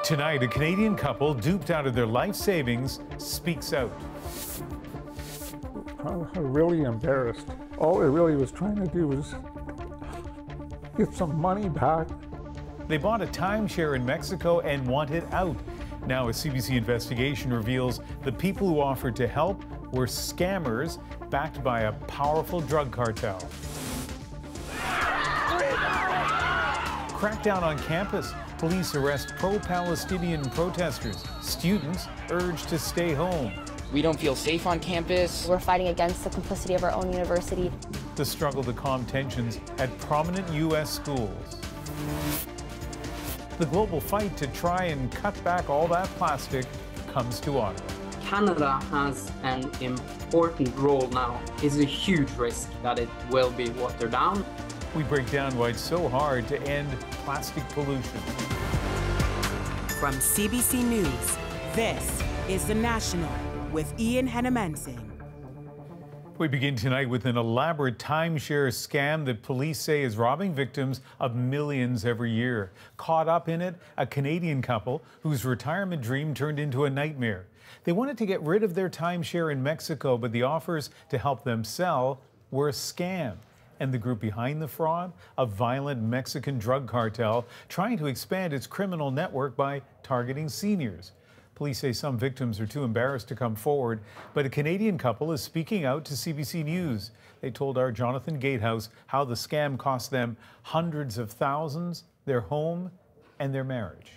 Tonight, a Canadian couple duped out of their life savings speaks out. I'm really embarrassed. All I really was trying to do was get some money back. They bought a timeshare in Mexico and want it out. Now a CBC investigation reveals the people who offered to help were scammers backed by a powerful drug cartel. Crackdown on campus. Police arrest pro-Palestinian protesters. Students urged to stay home. We don't feel safe on campus. We're fighting against the complicity of our own university. The struggle to calm tensions at prominent U.S. schools. The global fight to try and cut back all that plastic comes to Ottawa. Canada has an important role now. It's a huge risk that it will be watered down. We break down why it's so hard to end plastic pollution. From CBC News, this is The National with Ian Hennemensing. We begin tonight with an elaborate timeshare scam that police say is robbing victims of millions every year. Caught up in it, a Canadian couple whose retirement dream turned into a nightmare. They wanted to get rid of their timeshare in Mexico, but the offers to help them sell were a scam. And the group behind the fraud, a violent Mexican drug cartel trying to expand its criminal network by targeting seniors. Police say some victims are too embarrassed to come forward, but a Canadian couple is speaking out to CBC News. They told our Jonathan Gatehouse how the scam cost them hundreds of thousands, their home, and their marriage.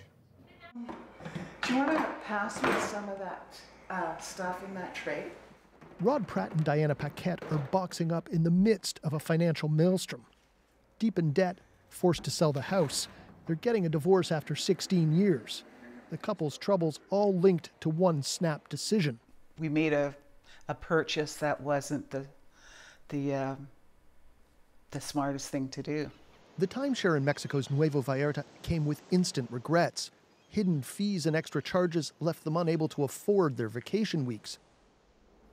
Do you want to pass me some of that stuff in that tray? Rod Pratt and Diana Paquette are boxing up in the midst of a financial maelstrom. Deep in debt, forced to sell the house, they're getting a divorce after 16 years. The couple's troubles all linked to one snap decision. We made a purchase that wasn't the smartest thing to do. The timeshare in Mexico's Nuevo Vallarta came with instant regrets. Hidden fees and extra charges left them unable to afford their vacation weeks.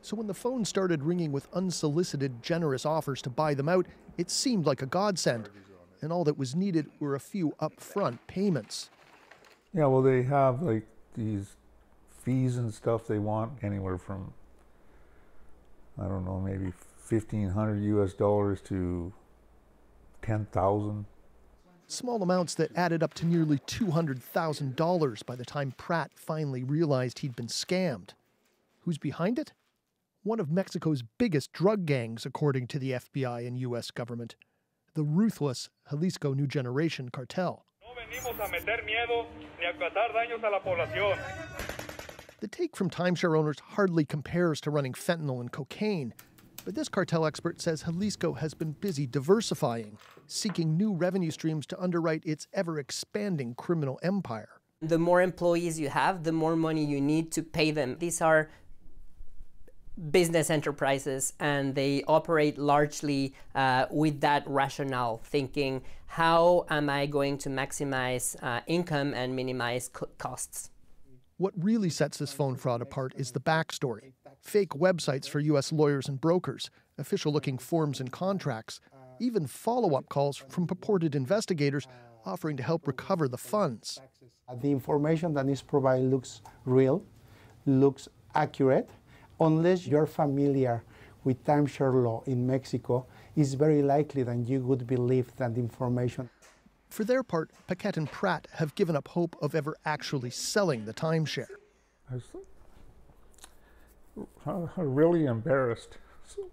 So when the phone started ringing with unsolicited, generous offers to buy them out, it seemed like a godsend. And all that was needed were a few upfront payments. Yeah, well, they have like these fees and stuff they want anywhere from, I don't know, maybe $1,500 US to $10,000. Small amounts that added up to nearly $200,000 by the time Pratt finally realized he'd been scammed. Who's behind it? One of Mexico's biggest drug gangs, according to the FBI and U.S. government, the ruthless Jalisco New Generation cartel. The take from timeshare owners hardly compares to running fentanyl and cocaine, but this cartel expert says Jalisco has been busy diversifying, seeking new revenue streams to underwrite its ever-expanding criminal empire. The more employees you have, the more money you need to pay them. These are business enterprises, and they operate largely with that rationale, thinking, how am I going to maximize income and minimize costs? What really sets this phone fraud apart is the backstory. Fake websites for U.S. lawyers and brokers, official-looking forms and contracts, even follow-up calls from purported investigators offering to help recover the funds. The information that is provided looks real, looks accurate. Unless you're familiar with timeshare law in Mexico, it's very likely that you would believe that information. For their part, Paquette and Pratt have given up hope of ever actually selling the timeshare. I'm really embarrassed. So,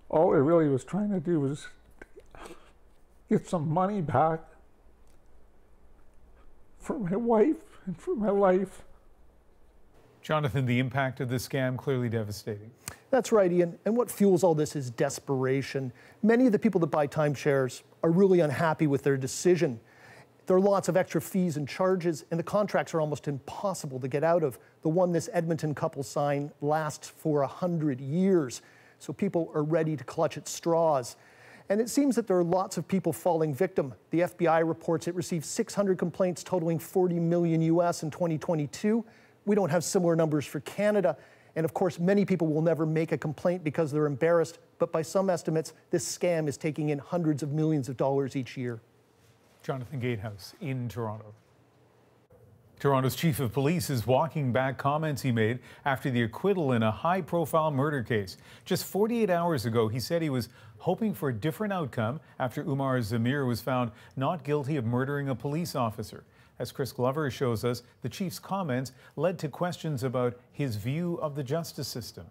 all I really was trying to do was get some money back for my wife and for my life. Jonathan, the impact of this scam clearly devastating. That's right, Ian. And what fuels all this is desperation. Many of the people that buy timeshares are really unhappy with their decision. There are lots of extra fees and charges, and the contracts are almost impossible to get out of. The one this Edmonton couple signed lasts for 100 years, so people are ready to clutch at straws. And it seems that there are lots of people falling victim. The FBI reports it received 600 complaints totaling $40 million US in 2022. We don't have similar numbers for Canada. And of course, many people will never make a complaint because they're embarrassed. But by some estimates, this scam is taking in hundreds of millions of dollars each year. Jonathan Gatehouse in Toronto. Toronto's chief of police is walking back comments he made after the acquittal in a high-profile murder case. Just 48 hours ago, he said he was hoping for a different outcome after Zameer was found not guilty of murdering a police officer. As Chris Glover shows us, the chief's comments led to questions about his view of the justice system.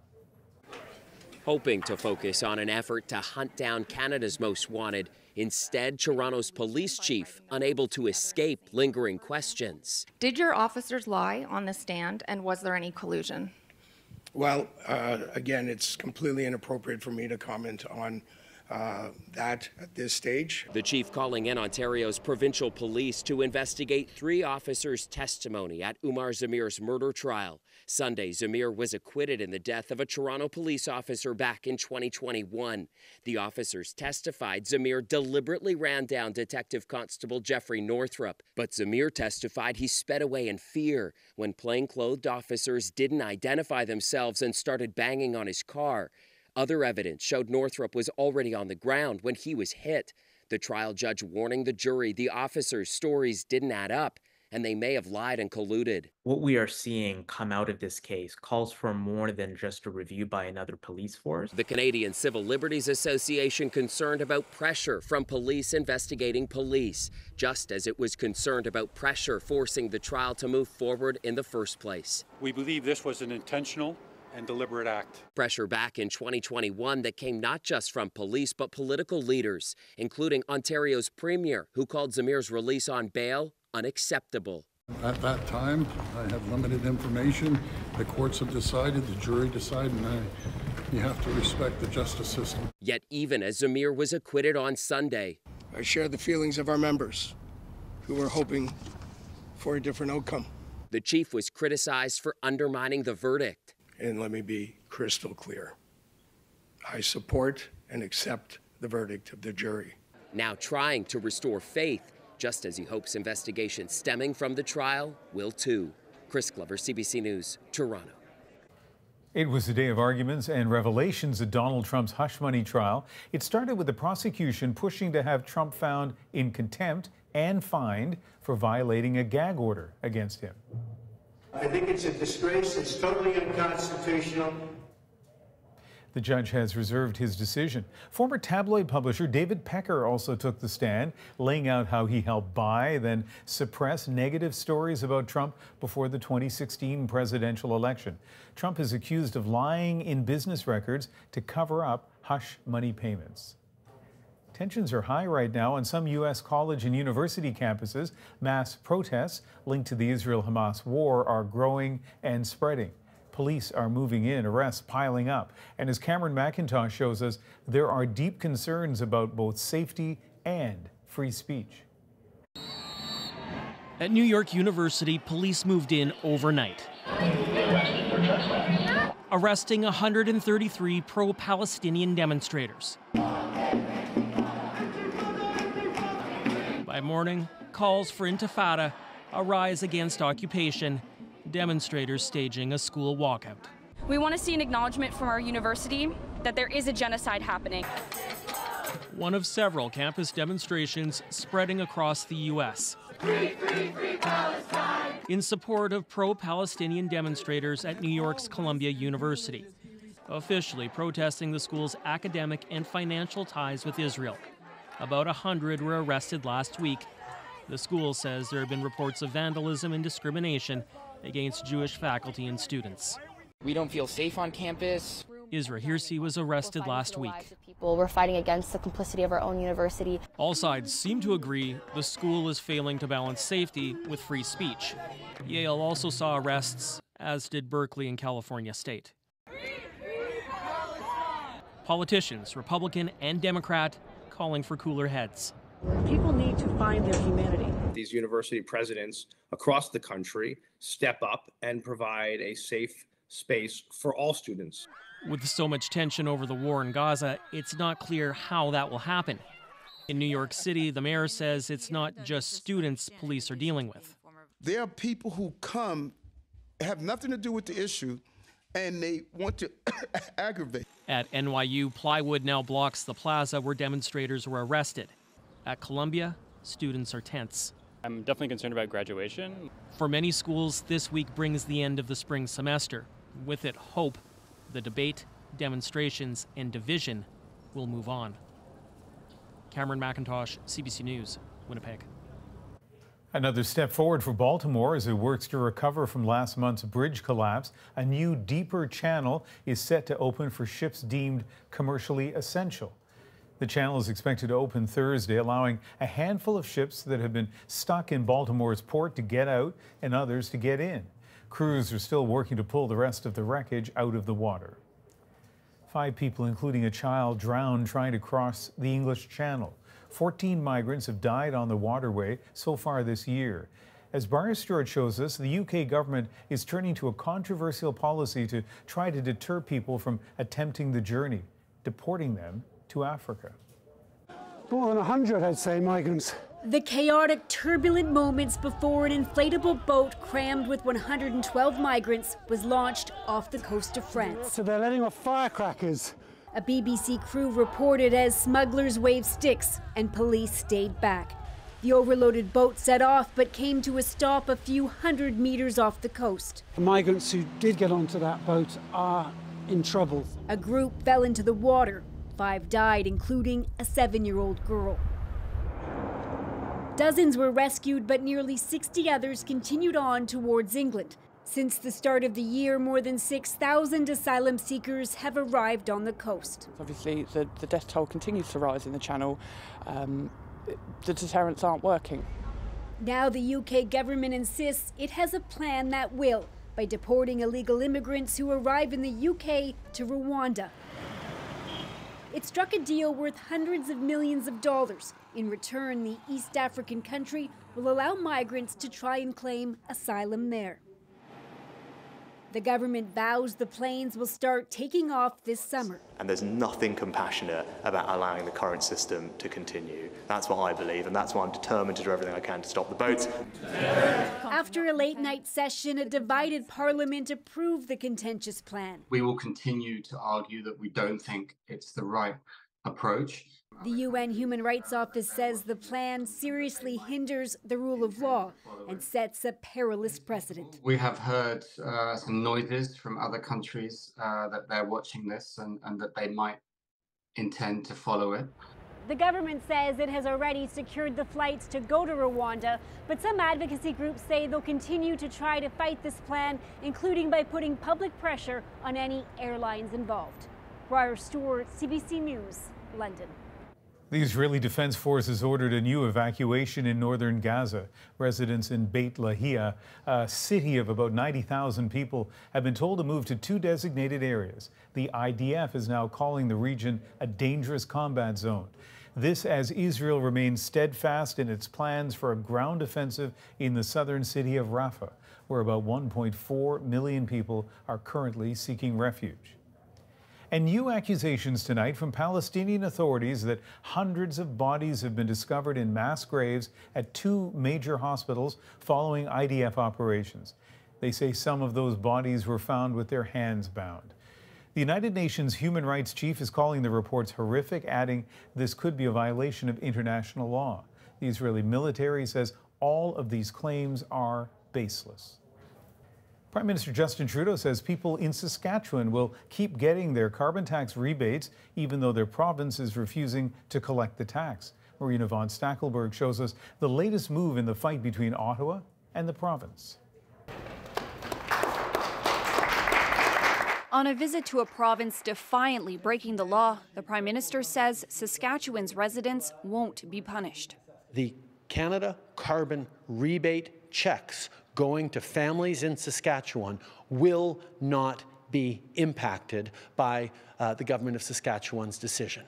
Hoping to focus on an effort to hunt down Canada's most wanted. Instead, Toronto's police chief unable to escape lingering questions. Did your officers lie on the stand, and was there any collusion? Well, again, it's completely inappropriate for me to comment on that at this stage. The chief calling in Ontario's provincial police to investigate 3 officers' testimony at Zameer's murder trial. Sunday, Zameer was acquitted in the death of a Toronto police officer back in 2021. The officers testified Zameer deliberately ran down Detective Constable Jeffrey Northrup, but Zameer testified he sped away in fear when plainclothed officers didn't identify themselves and started banging on his car. Other evidence showed Northrup was already on the ground when he was hit. The trial judge warning the jury the officers' stories didn't add up and they may have lied and colluded. What we are seeing come out of this case calls for more than just a review by another police force. The Canadian Civil Liberties Association concerned about pressure from police investigating police, just as it was concerned about pressure forcing the trial to move forward in the first place. We believe this was an intentional and deliberate act. Pressure back in 2021 that came not just from police but political leaders, including Ontario's premier, who called Zameer's release on bail unacceptable. At that time, I had limited information. The courts have decided, the jury decided, and you have to respect the justice system. Yet even as Zameer was acquitted on Sunday, I share the feelings of our members who were hoping for a different outcome. The chief was criticized for undermining the verdict. And let me be crystal clear. I support and accept the verdict of the jury. Now trying to restore faith, just as he hopes investigations stemming from the trial will too. Chris Glover, CBC News, Toronto. It was a day of arguments and revelations at Donald Trump's hush money trial. It started with the prosecution pushing to have Trump found in contempt and fined for violating a gag order against him. I think it's a disgrace. It's totally unconstitutional. The judge has reserved his decision. Former tabloid publisher David Pecker also took the stand, laying out how he helped buy, then suppress negative stories about Trump before the 2016 presidential election. Trump is accused of lying in business records to cover up hush money payments. Tensions are high right now on some U.S. college and university campuses. Mass protests linked to the Israel-Hamas war are growing and spreading. Police are moving in, arrests piling up. And as Cameron McIntosh shows us, there are deep concerns about both safety and free speech. At New York University, police moved in overnight, arresting 133 pro-Palestinian demonstrators. By morning, calls for intifada, a rise against occupation, demonstrators staging a school walkout. We want to see an acknowledgement from our university that there is a genocide happening. One of several campus demonstrations spreading across the U.S. Free, free, free Palestine! In support of pro-Palestinian demonstrators at New York's Columbia University, officially protesting the school's academic and financial ties with Israel. About 100 were arrested last week. The school says there have been reports of vandalism and discrimination against Jewish faculty and students. We don't feel safe on campus. Isra Hirsi was arrested last week. We're fighting against the complicity of our own university. All sides seem to agree the school is failing to balance safety with free speech. Yale also saw arrests, as did Berkeley and California State. Politicians, Republican and Democrat, calling for cooler heads. People need to find their humanity. These university presidents across the country step up and provide a safe space for all students. With so much tension over the war in Gaza, it's not clear how that will happen. In New York City, the mayor says it's not just students police are dealing with. There are people who come, have nothing to do with the issue, and they want to aggravate. At NYU, plywood now blocks the plaza where demonstrators were arrested. At Columbia, students are tense. I'm definitely concerned about graduation. For many schools, this week brings the end of the spring semester. With it, hope. The debate, demonstrations, and division will move on. Cameron McIntosh, CBC News, Winnipeg. Another step forward for Baltimore as it works to recover from last month's bridge collapse. A new, deeper channel is set to open for ships deemed commercially essential. The channel is expected to open Thursday, allowing a handful of ships that have been stuck in Baltimore's port to get out and others to get in. Crews are still working to pull the rest of the wreckage out of the water. 5 people, including a child, drowned trying to cross the English Channel. 14 migrants have died on the waterway so far this year. As Barnes Stewart shows us, the UK government is turning to a controversial policy to try to deter people from attempting the journey, deporting them to Africa. More than 100, I'd say, migrants. The chaotic, turbulent moments before an inflatable boat crammed with 112 migrants was launched off the coast of France. So they're letting off firecrackers. A BBC crew reported as smugglers waved sticks and police stayed back. The overloaded boat set off but came to a stop a few hundred meters off the coast. The migrants who did get onto that boat are in trouble. A group fell into the water. 5 died, including a 7-year-old girl. Dozens were rescued, but nearly 60 others continued on towards England. Since the start of the year, more than 6,000 asylum seekers have arrived on the coast. Obviously, the death toll continues to rise in the Channel. The deterrents aren't working. Now the UK government insists it has a plan that will, by deporting illegal immigrants who arrive in the UK to Rwanda. It struck a deal worth hundreds of millions of dollars. In return, the East African country will allow migrants to try and claim asylum there. The government vows the planes will start taking off this summer. And there's nothing compassionate about allowing the current system to continue. That's what I believe, and that's why I'm determined to do everything I can to stop the boats. After a late-night session, a divided parliament approved the contentious plan. We will continue to argue that we don't think it's the right approach. The UN Human Rights Office says the plan seriously hinders the rule of law and sets a perilous precedent. We have heard some noises from other countries that they're watching this and that they might intend to follow it. The government says it has already secured the flights to go to Rwanda, but some advocacy groups say they'll continue to try to fight this plan, including by putting public pressure on any airlines involved. Briar Stewart, CBC News, London. The Israeli Defense Forces ordered a new evacuation in northern Gaza. Residents in Beit Lahia, a city of about 90,000 people, have been told to move to 2 designated areas. The IDF is now calling the region a dangerous combat zone. This as Israel remains steadfast in its plans for a ground offensive in the southern city of Rafah, where about 1.4 million people are currently seeking refuge. And new accusations tonight from Palestinian authorities that hundreds of bodies have been discovered in mass graves at 2 major hospitals following IDF operations. They say some of those bodies were found with their hands bound. The United Nations Human Rights Chief is calling the reports horrific, adding this could be a violation of international law. The Israeli military says all of these claims are baseless. Prime Minister Justin Trudeau says people in Saskatchewan will keep getting their carbon tax rebates even though their province is refusing to collect the tax. Marina von Stackelberg shows us the latest move in the fight between Ottawa and the province. On a visit to a province defiantly breaking the law, the Prime Minister says Saskatchewan's residents won't be punished. The Canada carbon rebate checks going to families in Saskatchewan will not be impacted by the government of Saskatchewan's decision.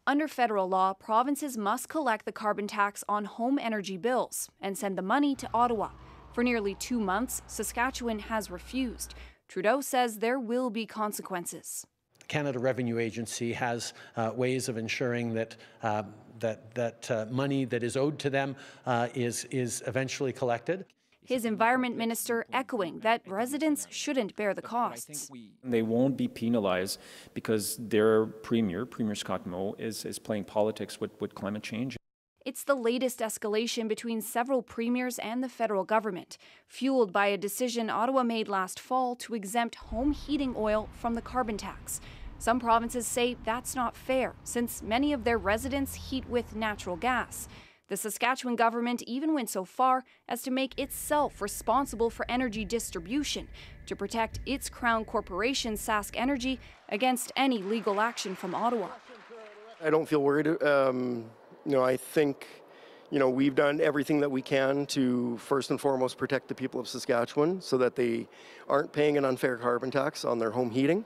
Under federal law, provinces must collect the carbon tax on home energy bills and send the money to Ottawa. For nearly 2 months, Saskatchewan has refused. Trudeau says there will be consequences. The Canada Revenue Agency has ways of ensuring that money that is owed to them is eventually collected. His environment minister echoing that residents shouldn't bear the costs. They won't be penalized because their Premier Scott Moe, is playing politics with climate change. It's the latest escalation between several premiers and the federal government, fueled by a decision Ottawa made last fall to exempt home heating oil from the carbon tax. Some provinces say that's not fair, since many of their residents heat with natural gas. The Saskatchewan government even went so far as to make itself responsible for energy distribution to protect its crown corporation, Sask Energy, against any legal action from Ottawa. I don't feel worried. I think, we've done everything that we can to first and foremost protect the people of Saskatchewan so that they aren't paying an unfair carbon tax on their home heating.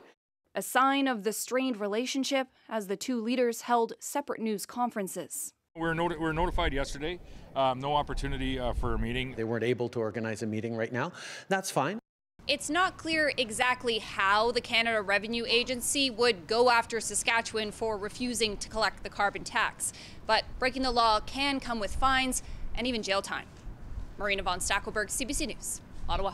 A sign of the strained relationship as the two leaders held separate news conferences. We were notified yesterday, no opportunity for a meeting. They weren't able to organize a meeting right now. That's fine. It's not clear exactly how the Canada Revenue Agency would go after Saskatchewan for refusing to collect the carbon tax. But breaking the law can come with fines and even jail time. Marina von Stackelberg, CBC News, Ottawa.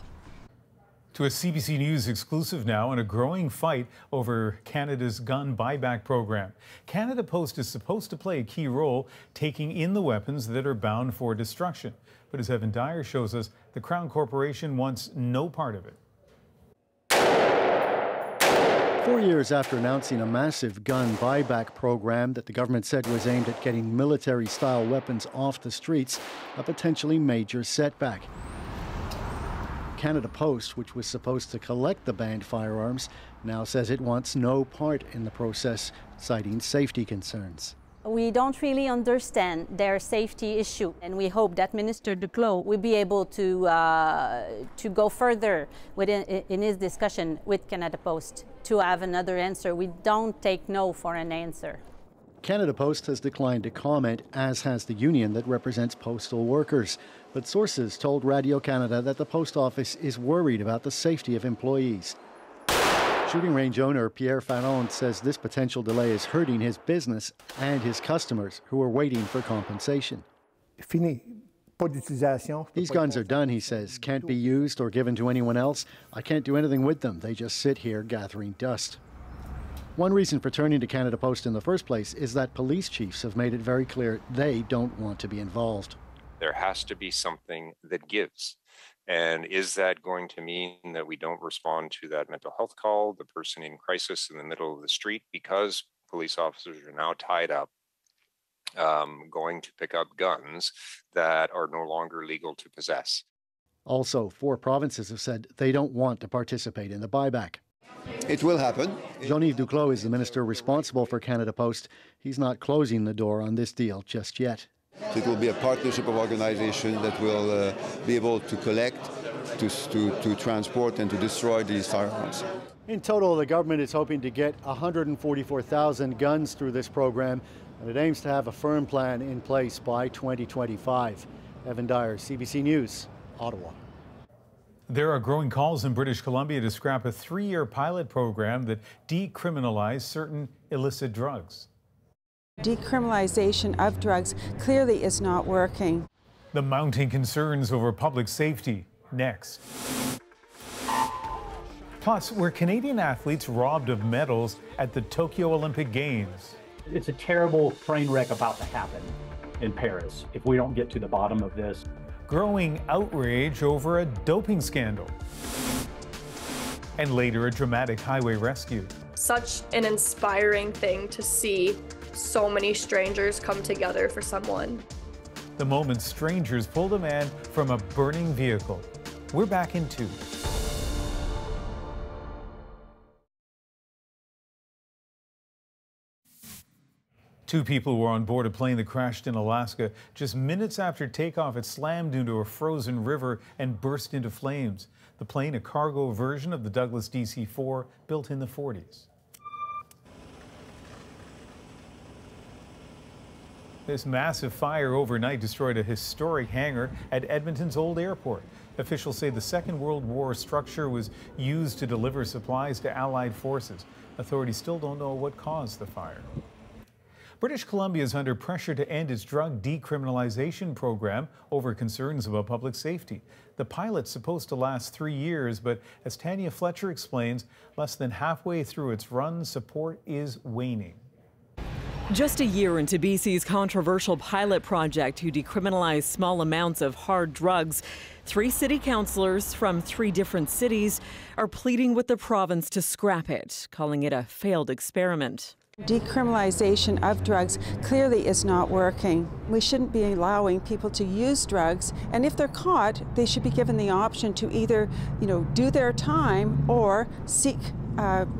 To a CBC News exclusive now, and a growing fight over Canada's gun buyback program. Canada Post is supposed to play a key role taking in the weapons that are bound for destruction. But as Evan Dyer shows us, the Crown Corporation wants no part of it. 4 years after announcing a massive gun buyback program that the government said was aimed at getting military-style weapons off the streets, a potentially major setback. Canada Post, which was supposed to collect the banned firearms, now says it wants no part in the process, citing safety concerns. We don't really understand their safety issue, and we hope that Minister Duclos will be able to go further in his discussion with Canada Post to have another answer. We don't take no for an answer. Canada Post has declined to comment, as has the union that represents postal workers. But sources told Radio Canada that the post office is worried about the safety of employees. Shooting range owner Pierre Farron says this potential delay is hurting his business and his customers who are waiting for compensation. These guns are done, he says, can't be used or given to anyone else. I can't do anything with them. They just sit here gathering dust. One reason for turning to Canada Post in the first place is that police chiefs have made it very clear they don't want to be involved. There has to be something that gives. And is that going to mean that we don't respond to that mental health call, the person in crisis in the middle of the street, because police officers are now tied up going to pick up guns that are no longer legal to possess? Also, 4 provinces have said they don't want to participate in the buyback. It will happen. Jean-Yves Duclos is the minister responsible for Canada Post. He's not closing the door on this deal just yet. So it will be a partnership of organizations that will be able to collect, to transport and to destroy these firearms. In total, the government is hoping to get 144,000 guns through this program, and it aims to have a firm plan in place by 2025. Evan Dyer, CBC News, Ottawa. There are growing calls in British Columbia to scrap a 3-year pilot program that decriminalized certain illicit drugs. Decriminalization of drugs clearly is not working. The mounting concerns over public safety, next. Plus, were Canadian athletes robbed of medals at the Tokyo Olympic Games? It's a terrible train wreck about to happen in Paris if we don't get to the bottom of this. Growing outrage over a doping scandal. And later, a dramatic highway rescue. Such an inspiring thing to see so many strangers come together for someone. The moment strangers pulled a man from a burning vehicle. We're back in 2. Two people were on board a plane that crashed in Alaska. Just minutes after takeoff, it slammed into a frozen river and burst into flames. The plane, a cargo version of the Douglas DC-4, built in the 40s. This massive fire overnight destroyed a historic hangar at Edmonton's old airport. Officials say the Second World War structure was used to deliver supplies to Allied forces. Authorities still don't know what caused the fire. British Columbia is under pressure to end its drug decriminalization program over concerns about public safety. The pilot's supposed to last 3 years, but as Tanya Fletcher explains, less than halfway through its run, support is waning. Just a year into BC's controversial pilot project to decriminalize small amounts of hard drugs, 3 city councillors from 3 different cities are pleading with the province to scrap it, calling it a failed experiment. Decriminalization of drugs clearly is not working. We shouldn't be allowing people to use drugs, and if they're caught, they should be given the option to either, do their time or seek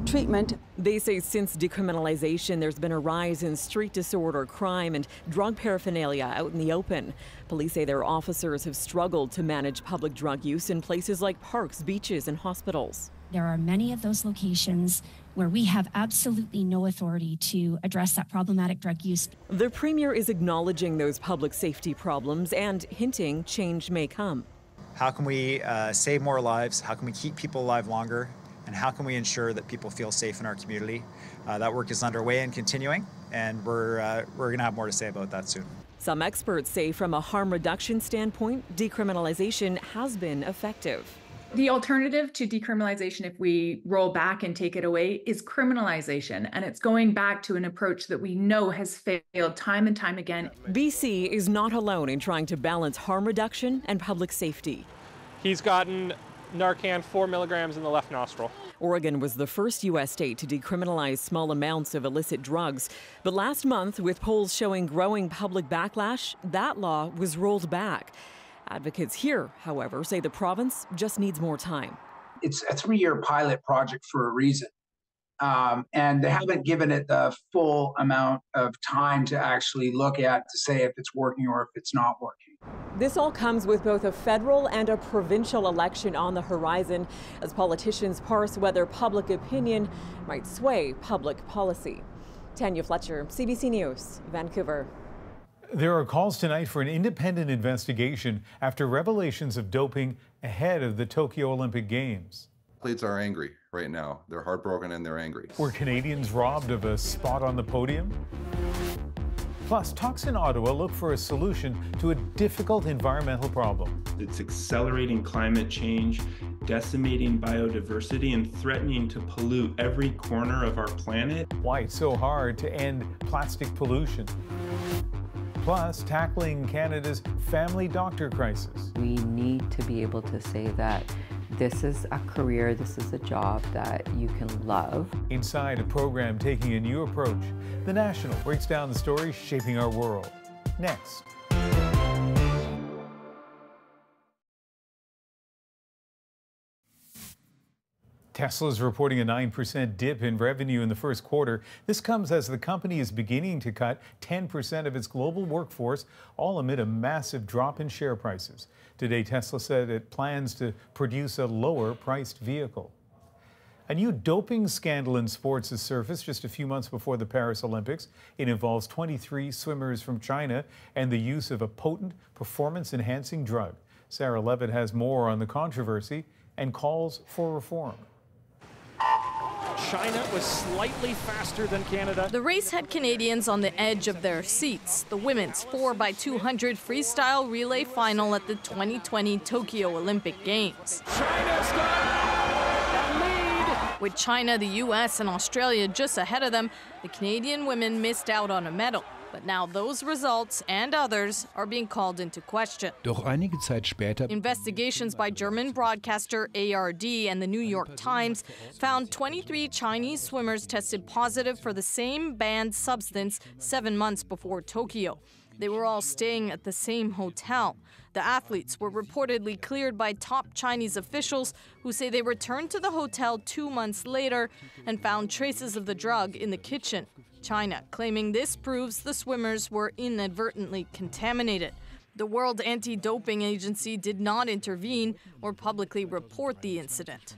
treatment. They say since decriminalization, there's been a rise in street disorder, crime, and drug paraphernalia out in the open. Police say their officers have struggled to manage public drug use in places like parks, beaches, and hospitals. There are many of those locations where we have absolutely no authority to address that problematic drug use. The Premier is acknowledging those public safety problems and hinting change may come. How can we save more lives? How can we keep people alive longer? And how can we ensure that people feel safe in our community? That work is underway and continuing, and we're going to have more to say about that soon. Some experts say from a harm reduction standpoint, decriminalization has been effective. The alternative to decriminalization, if we roll back and take it away, is criminalization. And it's going back to an approach that we know has failed time and time again. BC is not alone in trying to balance harm reduction and public safety. He's gotten Narcan 4 milligrams in the left nostril. Oregon was the first U.S. state to decriminalize small amounts of illicit drugs. But last month, with polls showing growing public backlash, that law was rolled back. Advocates here, however, say the province just needs more time. It's a 3-year pilot project for a reason. And they haven't given it the full amount of time to actually look at to say if it's working or if it's not working. This all comes with both a federal and a provincial election on the horizon as politicians parse whether public opinion might sway public policy. Tanya Fletcher, CBC News, Vancouver. There are calls tonight for an independent investigation after revelations of doping ahead of the Tokyo Olympic Games. Athletes are angry right now. They're heartbroken and they're angry. Were Canadians robbed of a spot on the podium? Plus, talks in Ottawa look for a solution to a difficult environmental problem. It's accelerating climate change, decimating biodiversity, and threatening to pollute every corner of our planet. Why it's so hard to end plastic pollution. Plus, tackling Canada's family doctor crisis. We need to be able to say that this is a career, this is a job that you can love. Inside a program taking a new approach, The National breaks down the stories shaping our world. Next. Tesla is reporting a 9% dip in revenue in the first quarter. This comes as the company is beginning to cut 10% of its global workforce, all amid a massive drop in share prices. Today, Tesla said it plans to produce a lower-priced vehicle. A new doping scandal in sports has surfaced just a few months before the Paris Olympics. It involves 23 swimmers from China and the use of a potent performance-enhancing drug. Sarah Levitt has more on the controversy and calls for reform. China was slightly faster than Canada. The race had Canadians on the edge of their seats. The women's 4x200 freestyle relay final at the 2020 Tokyo Olympic Games. China's got a lead. With China, the U.S., and Australia just ahead of them, the Canadian women missed out on a medal. But now those results and others are being called into question. Doch einige Zeit später. Investigations by German broadcaster ARD and the New York Times found 23 Chinese swimmers tested positive for the same banned substance 7 months before Tokyo. They were all staying at the same hotel. The athletes were reportedly cleared by top Chinese officials who say they returned to the hotel 2 months later and found traces of the drug in the kitchen. China claiming this proves the swimmers were inadvertently contaminated. The World Anti-Doping Agency did not intervene or publicly report the incident.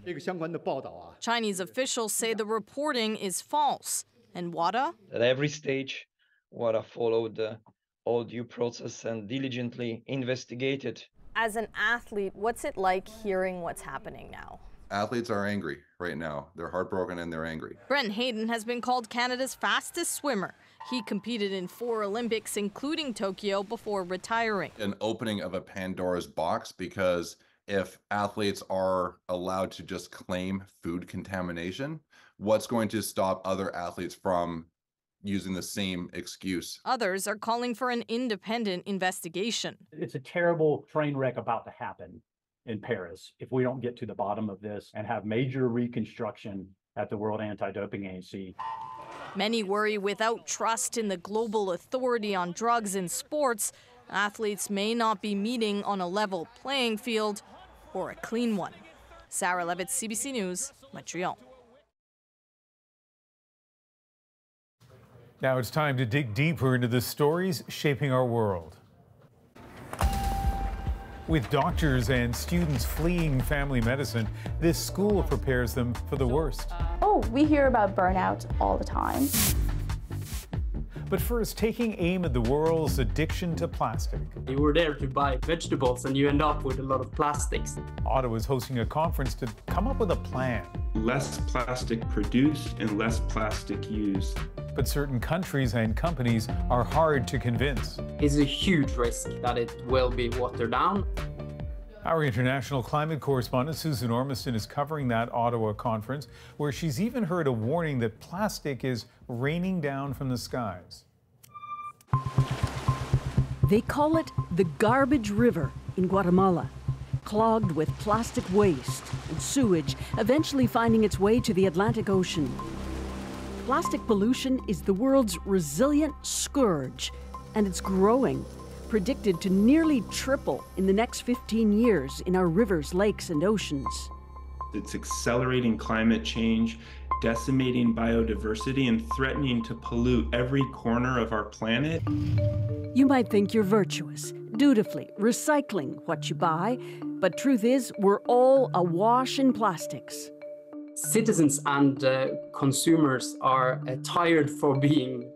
Chinese officials say the reporting is false. And WADA? At every stage, WADA followed all due process and diligently investigated. As an athlete, what's it like hearing what's happening now? Athletes are angry right now. They're heartbroken and they're angry. Brent Hayden has been called Canada's fastest swimmer. He competed in 4 Olympics, including Tokyo, before retiring. An opening of a Pandora's box, because if athletes are allowed to just claim food contamination, what's going to stop other athletes from using the same excuse. Others are calling for an independent investigation. It's a terrible train wreck about to happen in Paris if we don't get to the bottom of this and have major reconstruction at the World Anti-Doping Agency. Many worry without trust in the global authority on drugs in sports, athletes may not be meeting on a level playing field or a clean one. Sarah Levitt, CBC News, Montreal. Now it's time to dig deeper into the stories shaping our world. With doctors and students fleeing family medicine, this school prepares them for the worst. Oh, we hear about burnout all the time. But first, taking aim at the world's addiction to plastic. You were there to buy vegetables and you end up with a lot of plastics. Ottawa is hosting a conference to come up with a plan. Less plastic produced and less plastic used. But certain countries and companies are hard to convince. It's a huge risk that it will be watered down. Our international climate correspondent Susan Ormiston is covering that Ottawa conference, where she's even heard a warning that plastic is raining down from the skies. They call it the Garbage River in Guatemala, clogged with plastic waste and sewage, eventually finding its way to the Atlantic Ocean. Plastic pollution is the world's resilient scourge, and it's growing, predicted to nearly triple in the next 15 years in our rivers, lakes, and oceans. It's accelerating climate change, decimating biodiversity, and threatening to pollute every corner of our planet. You might think you're virtuous, dutifully recycling what you buy, but truth is, we're all awash in plastics. Citizens and consumers are tired for being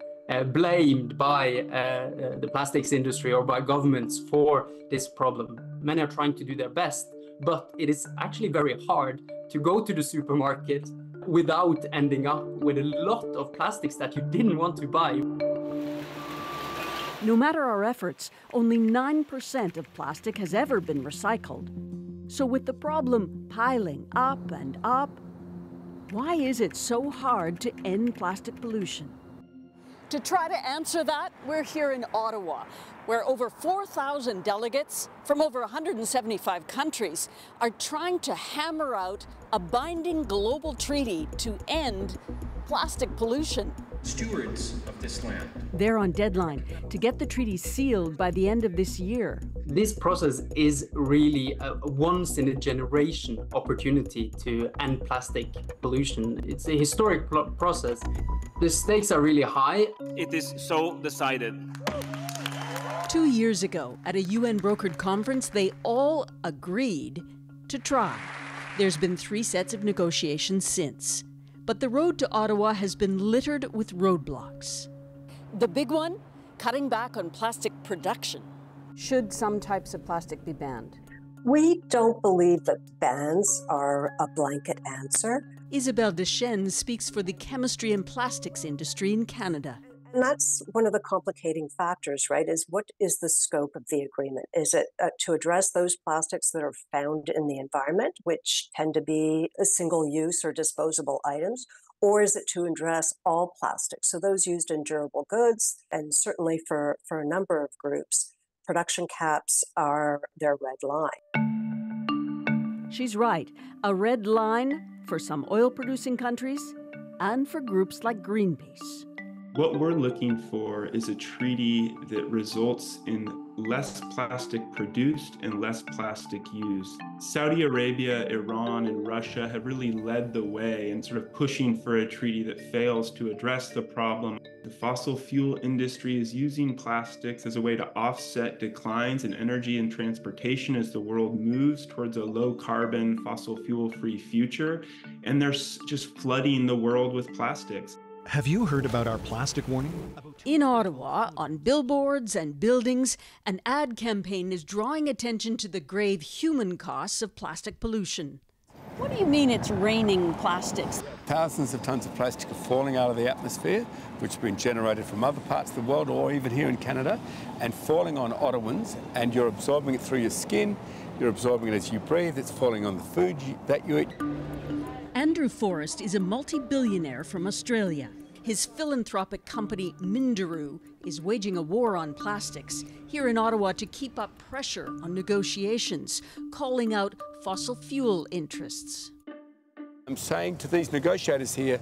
blamed by the plastics industry or by governments for this problem. Many are trying to do their best, but it is actually very hard to go to the supermarket without ending up with a lot of plastics that you didn't want to buy. No matter our efforts, only 9% of plastic has ever been recycled. So with the problem piling up and up, why is it so hard to end plastic pollution? To try to answer that, we're here in Ottawa, where over 4,000 delegates from over 175 countries are trying to hammer out a binding global treaty to end plastic pollution. Stewards of this land. They're on deadline to get the treaty sealed by the end of this year. This process is really a once-in-a-generation opportunity to end plastic pollution. It's a historic process. The stakes are really high. It is so decided. 2 years ago, at a UN-brokered conference, they all agreed to try. There's been 3 sets of negotiations since. But the road to Ottawa has been littered with roadblocks. The big one, cutting back on plastic production. Should some types of plastic be banned? We don't believe that bans are a blanket answer. Isabelle Deschênes speaks for the chemistry and plastics industry in Canada. And that's one of the complicating factors, right, is what is the scope of the agreement? Is it to address those plastics that are found in the environment, which tend to be single-use or disposable items, or is it to address all plastics? So those used in durable goods, and certainly for a number of groups, production caps are their red line. She's right, a red line for some oil-producing countries and for groups like Greenpeace. What we're looking for is a treaty that results in less plastic produced and less plastic used. Saudi Arabia, Iran, and Russia have really led the way in sort of pushing for a treaty that fails to address the problem. The fossil fuel industry is using plastics as a way to offset declines in energy and transportation as the world moves towards a low carbon, fossil fuel free future. And they're just flooding the world with plastics. Have you heard about our plastic warning? In Ottawa, on billboards and buildings, an ad campaign is drawing attention to the grave human costs of plastic pollution. What do you mean it's raining plastics? Thousands of tons of plastic are falling out of the atmosphere, which have been generated from other parts of the world or even here in Canada, and falling on Ottawans, and you're absorbing it through your skin, you're absorbing it as you breathe, it's falling on the food that you eat. Andrew Forrest is a multi-billionaire from Australia. His philanthropic company, Minderoo, is waging a war on plastics here in Ottawa to keep up pressure on negotiations, calling out fossil fuel interests. I'm saying to these negotiators here,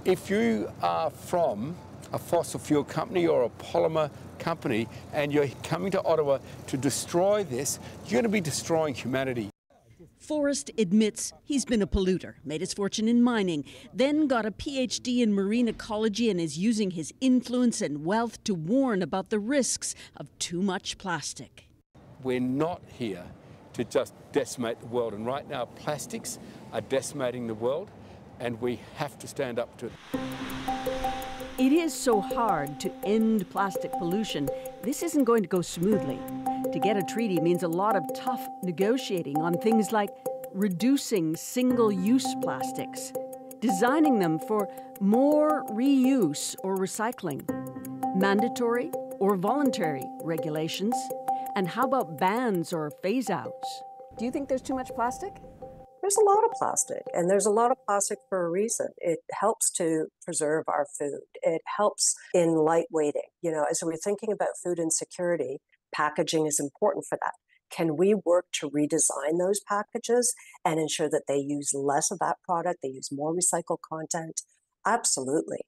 if you are from a fossil fuel company or a polymer company and you're coming to Ottawa to destroy this, you're going to be destroying humanity. Forrest admits he's been a polluter, made his fortune in mining, then got a PhD in marine ecology and is using his influence and wealth to warn about the risks of too much plastic. We're not here to just decimate the world, and right now plastics are decimating the world and we have to stand up to it. It is so hard to end plastic pollution. This isn't going to go smoothly. To get a treaty means a lot of tough negotiating on things like reducing single-use plastics, designing them for more reuse or recycling, mandatory or voluntary regulations, and how about bans or phase-outs? Do you think there's too much plastic? There's a lot of plastic, and there's a lot of plastic for a reason. It helps to preserve our food. It helps in lightweighting. You know, as we're thinking about food insecurity, packaging is important for that. Can we work to redesign those packages and ensure that they use less of that product, they use more recycled content? Absolutely.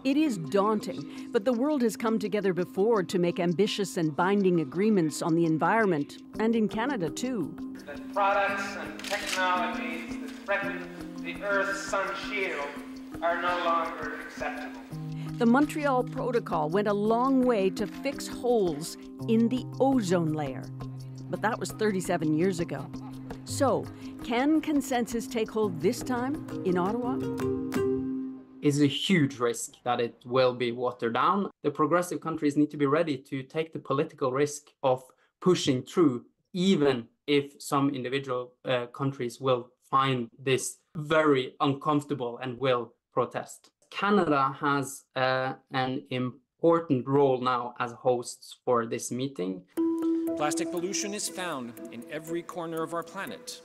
It is daunting, but the world has come together before to make ambitious and binding agreements on the environment, and in Canada too. That products and technologies that threaten the Earth's sun shield are no longer acceptable. The Montreal Protocol went a long way to fix holes in the ozone layer, but that was 37 years ago. So, can consensus take hold this time in Ottawa? Is a huge risk that it will be watered down. The progressive countries need to be ready to take the political risk of pushing through, even if some individual countries will find this very uncomfortable and will protest. Canada has an important role now as hosts for this meeting. Plastic pollution is found in every corner of our planet.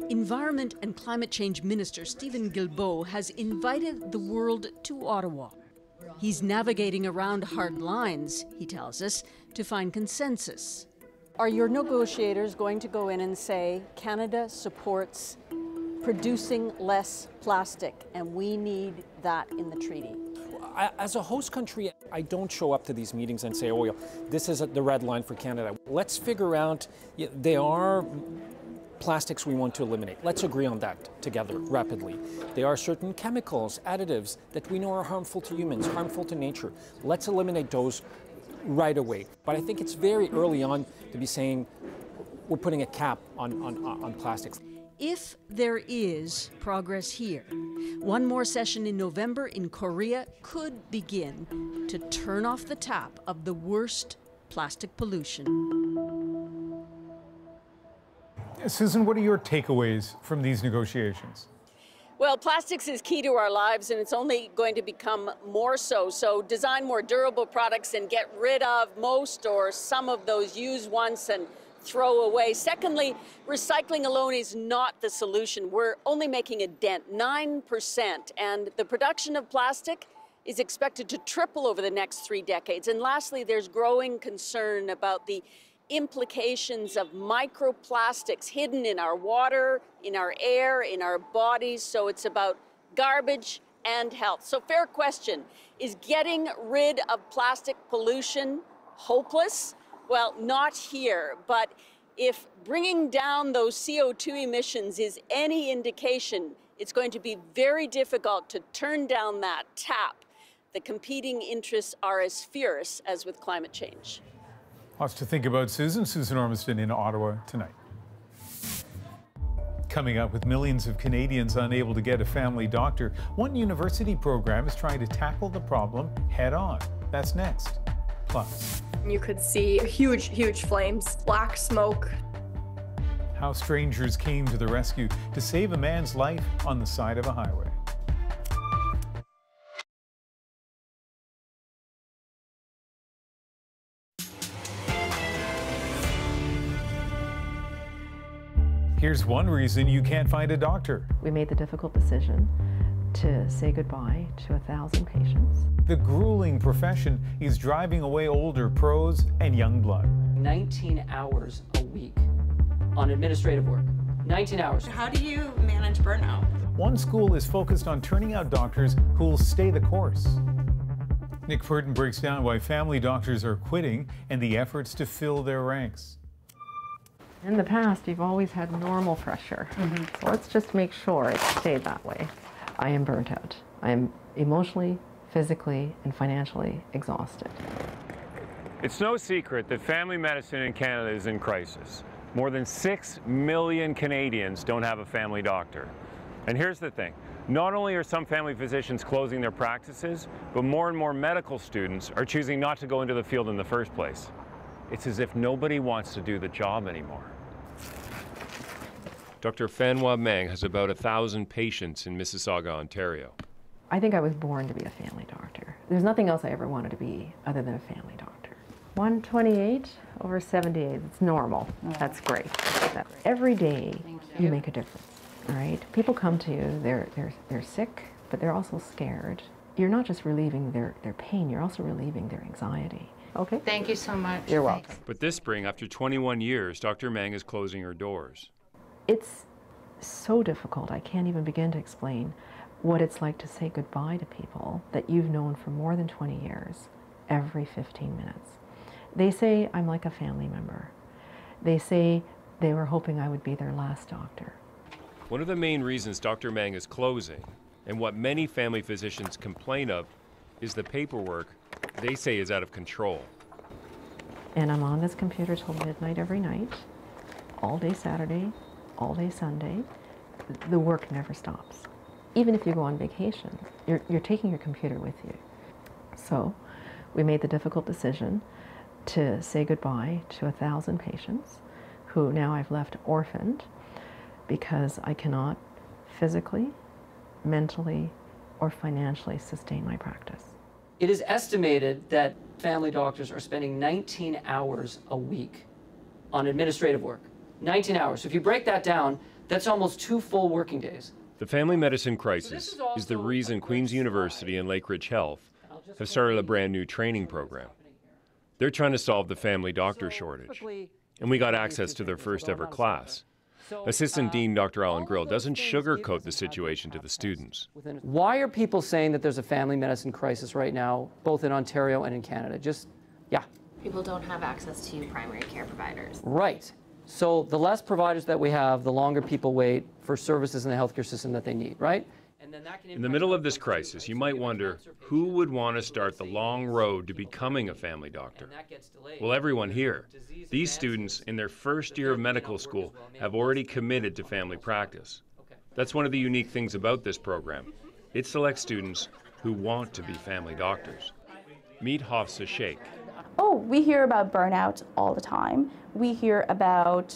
Environment and Climate Change Minister Stephen Guilbeault has invited the world to Ottawa. He's navigating around hard lines, he tells us, to find consensus. Are your negotiators going to go in and say Canada supports producing less plastic and we need that in the treaty? As a host country, I don't show up to these meetings and say, oh, yeah, this is the red line for Canada. Let's figure out, there are plastics we want to eliminate. Let's agree on that together rapidly. There are certain chemicals, additives that we know are harmful to humans, harmful to nature. Let's eliminate those right away. But I think it's very early on to be saying we're putting a cap on plastics. If there is progress here, one more session in November in Korea could begin to turn off the tap of the worst plastic pollution. Susan, what are your takeaways from these negotiations? Well, plastics is key to our lives, and it's only going to become more so. So design more durable products and get rid of most or some of those used once and throw away. Secondly, recycling alone is not the solution. We're only making a dent, 9%, and the production of plastic is expected to triple over the next 3 decades. And lastly, there's growing concern about the implications of microplastics hidden in our water, in our air, in our bodies. So it's about garbage and health. So fair question, is getting rid of plastic pollution hopeless? Well, not here, but if bringing down those CO2 emissions is any indication, it's going to be very difficult to turn down that tap. The competing interests are as fierce as with climate change. Lots to think about, Susan. Susan Ormiston in Ottawa tonight. Coming up, with millions of Canadians unable to get a family doctor, one university program is trying to tackle the problem head on. That's next. Plus, you could see huge, huge flames, black smoke. How strangers came to the rescue to save a man's life on the side of a highway. Here's one reason you can't find a doctor. We made the difficult decision to say goodbye to 1,000 patients. The grueling profession is driving away older pros and young blood. 19 hours a week on administrative work. 19 hours. How do you manage burnout? One school is focused on turning out doctors who will stay the course. Nick Purton breaks down why family doctors are quitting and the efforts to fill their ranks. In the past, you've always had normal pressure. So let's just make sure it stayed that way. I am burnt out. I am emotionally, physically, and financially exhausted. It's no secret that family medicine in Canada is in crisis. More than 6 million Canadians don't have a family doctor. And here's the thing. Not only are some family physicians closing their practices, but more and more medical students are choosing not to go into the field in the first place. It's as if nobody wants to do the job anymore. Dr. Fanwa Meng has about 1,000 patients in Mississauga, Ontario. I think I was born to be a family doctor. There's nothing else I ever wanted to be other than a family doctor. 128 over 78, it's normal. That's great. Every day you make a difference, all right? People come to you, they're sick, but they're also scared. You're not just relieving their pain, you're also relieving their anxiety. Okay? Thank you so much. You're welcome. But this spring, after 21 years, Dr. Meng is closing her doors. It's so difficult, I can't even begin to explain what it's like to say goodbye to people that you've known for more than 20 years every 15 minutes. They say I'm like a family member. They say they were hoping I would be their last doctor. One of the main reasons Dr. Meng is closing, and what many family physicians complain of, is the paperwork they say is out of control. And I'm on this computer till midnight every night, all day Saturday, all day Sunday. The work never stops. Even if you go on vacation, you're taking your computer with you. So we made the difficult decision to say goodbye to 1,000 patients who now I've left orphaned because I cannot physically, mentally, or financially sustain my practice. It is estimated that family doctors are spending 19 hours a week on administrative work. 19 hours. So if you break that down, that's almost 2 full working days. The family medicine crisis is the reason Queen's University and Lakeridge Health have started a brand new training program. They're trying to solve the family doctor shortage, and we got access to their first ever class. Assistant Dean Dr. Alan Grill doesn't sugarcoat the situation to the students. Why are people saying that there's a family medicine crisis right now, both in Ontario and in Canada? People don't have access to primary care providers. Right. So the less providers that we have, the longer people wait for services in the healthcare system that they need, right? In the middle of this crisis, you might wonder who would want to start the long road to becoming a family doctor. Well, everyone here. These students in their first year of medical school have already committed to family practice. That's one of the unique things about this program. It selects students who want to be family doctors. Meet Hafsa Sheikh. Oh, we hear about burnout all the time. We hear about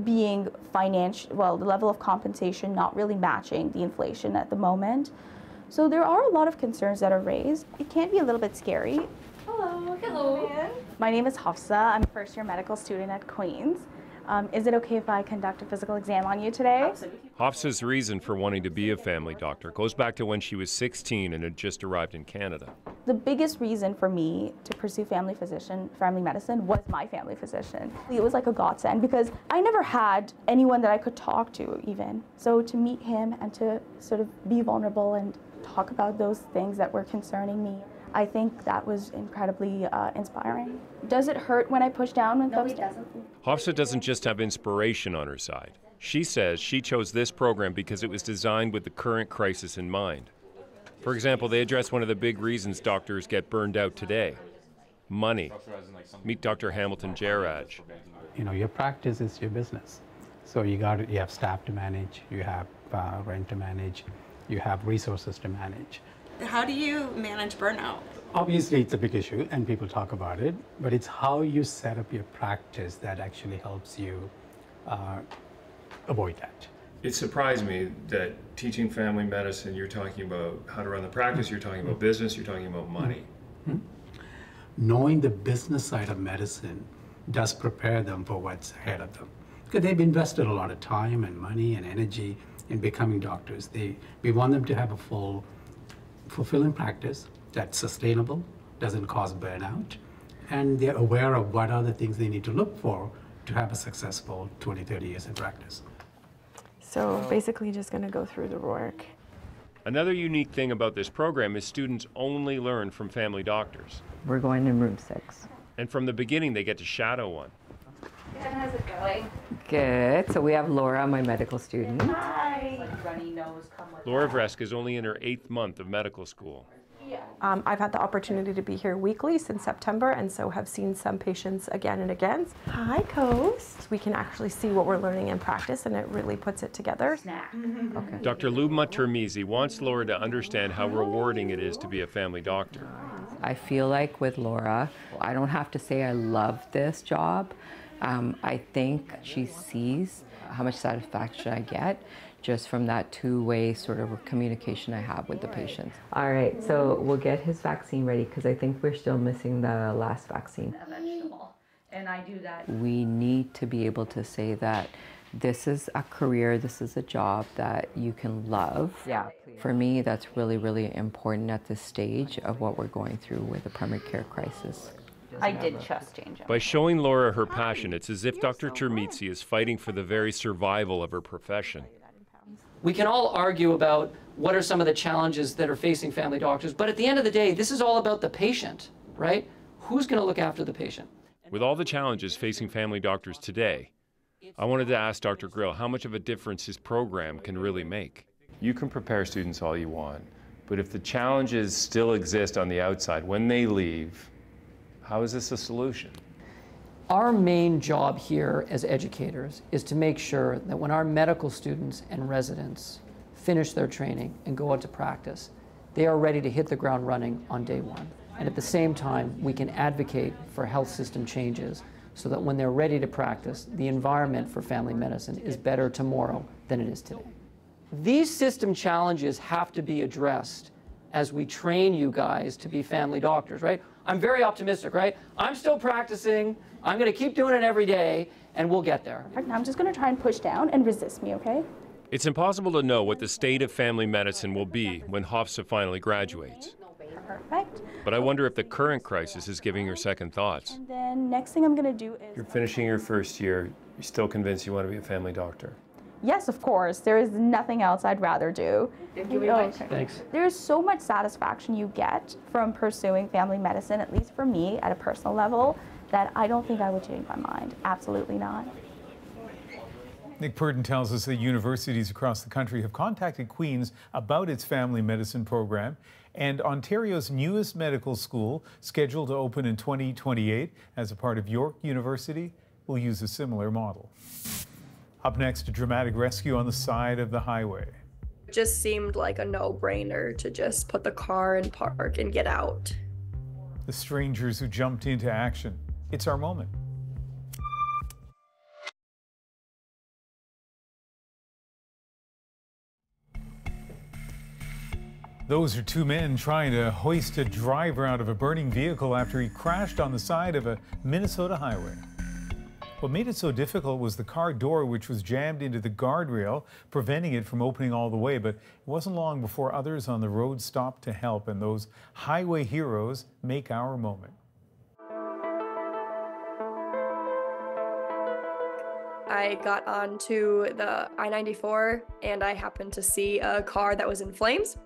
being the level of compensation not really matching the inflation at the moment. So there are a lot of concerns that are raised. It can be a little bit scary. Hello. Hello. My name is Hafsa. I'm a first-year medical student at Queen's. Is it okay if I conduct a physical exam on you today? Absolutely. Hafsa's reason for wanting to be a family doctor goes back to when she was 16 and had just arrived in Canada. The biggest reason for me to pursue family medicine was my family physician. It was like a godsend because I never had anyone that I could talk to even. So to meet him and to sort of be vulnerable and talk about those things that were concerning me, I think that was incredibly inspiring. Does it hurt when I push down when it comes down? Hafsa doesn't just have inspiration on her side. She says she chose this program because it was designed with the current crisis in mind. For example, they address one of the big reasons doctors get burned out today: money. Meet Dr. Hamilton Jaraj. You know, your practice is your business. So you have staff to manage, you have rent to manage, you have resources to manage. How do you manage burnout? Obviously, it's a big issue and people talk about it, but it's how you set up your practice that actually helps you avoid that. It surprised me that teaching family medicine, you're talking about how to run the practice, you're talking about business, you're talking about money. Knowing the business side of medicine does prepare them for what's ahead of them. Because they've invested a lot of time and money and energy in becoming doctors. We want them to have a full, fulfilling practice that's sustainable, doesn't cause burnout, and they're aware of what are the things they need to look for to have a successful 20, 30 years in practice. So basically just going to go through the work. Another unique thing about this program is students only learn from family doctors. We're going in room 6. And from the beginning, they get to shadow one. How's it going? Good. So we have Laura, my medical student. Hi. Laura Vresk is only in her 8th month of medical school. I've had the opportunity to be here weekly since September, and so have seen some patients again and again. Hi, Coast. We can actually see what we're learning in practice, and it really puts it together. Okay. Dr. Lubma Termizi wants Laura to understand how rewarding it is to be a family doctor. I feel like with Laura, I don't have to say I love this job. I think she sees how much satisfaction I get just from that two-way sort of communication I have with the patients. All right, so we'll get his vaccine ready because I think we're still missing the last vaccine. A vegetable, and I do that. We need to be able to say that this is a career, this is a job that you can love. Yeah. For me, that's really, really important at this stage of what we're going through with the primary care crisis. I did just change it. By showing Laura her passion, it's as if Dr. Termizi is fighting for the very survival of her profession. We can all argue about what are some of the challenges that are facing family doctors, but at the end of the day, this is all about the patient, right? Who's going to look after the patient? With all the challenges facing family doctors today, I wanted to ask Dr. Grill how much of a difference his program can really make. You can prepare students all you want, but if the challenges still exist on the outside when they leave, how is this a solution? Our main job here as educators is to make sure that when our medical students and residents finish their training and go out to practice, they are ready to hit the ground running on day one. And at the same time, we can advocate for health system changes so that when they're ready to practice, the environment for family medicine is better tomorrow than it is today. These system challenges have to be addressed as we train you guys to be family doctors, right? I'm very optimistic, right? I'm still practicing. I'm going to keep doing it every day, and we'll get there. I'm just going to try and push down and resist me, okay? It's impossible to know what the state of family medicine will be when Hofstra finally graduates. Perfect. But I wonder if the current crisis is giving her second thoughts. And then next thing I'm going to do is... You're finishing your first year. You're still convinced you want to be a family doctor? Yes, of course. There is nothing else I'd rather do. Thank you very much. Thanks. There's so much satisfaction you get from pursuing family medicine, at least for me, at a personal level, that I don't think I would change my mind. Absolutely not. Nick Purdon tells us that universities across the country have contacted Queen's about its family medicine program, and Ontario's newest medical school, scheduled to open in 2028 as a part of York University, will use a similar model. Up next, a dramatic rescue on the side of the highway. It just seemed like a no-brainer to just put the car in park and get out. The strangers who jumped into action. It's our moment. Those are two men trying to hoist a driver out of a burning vehicle after he crashed on the side of a Minnesota highway. What made it so difficult was the car door, which was jammed into the guardrail, preventing it from opening all the way. But it wasn't long before others on the road stopped to help, and those highway heroes make our moment. I got onto the I-94 and I happened to see a car that was in flames.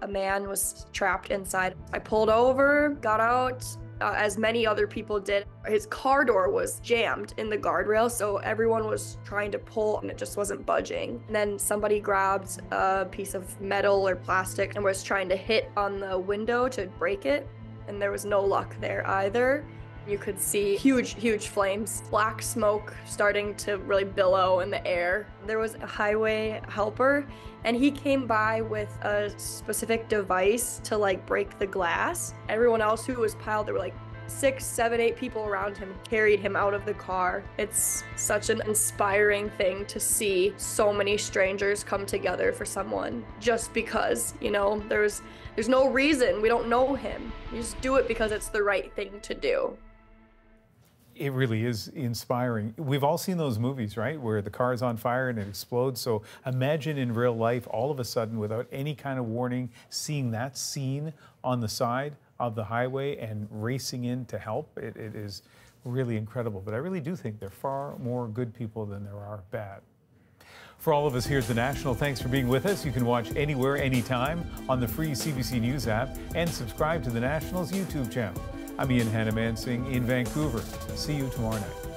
A man was trapped inside. I pulled over, got out, as many other people did. His car door was jammed in the guardrail, so everyone was trying to pull and it just wasn't budging. And then somebody grabbed a piece of metal or plastic and was trying to hit on the window to break it, and there was no luck there either. You could see huge flames, black smoke starting to really billow in the air. There was a highway helper, and he came by with a specific device to like break the glass. Everyone else who was piled, there were like 6, 7, 8 people around him, carried him out of the car. It's such an inspiring thing to see so many strangers come together for someone just because, you know, there's no reason. We don't know him. You just do it because it's the right thing to do. It really is inspiring. We've all seen those movies, right, where the car is on fire and it explodes. So imagine in real life, all of a sudden, without any kind of warning, seeing that scene on the side of the highway and racing in to help. It is really incredible. But I really do think there are far more good people than there are bad. For all of us, here's The National. Thanks for being with us. You can watch anywhere, anytime on the free CBC News app and subscribe to The National's YouTube channel. I'm Ian Hannah-Mansing in Vancouver. See you tomorrow night.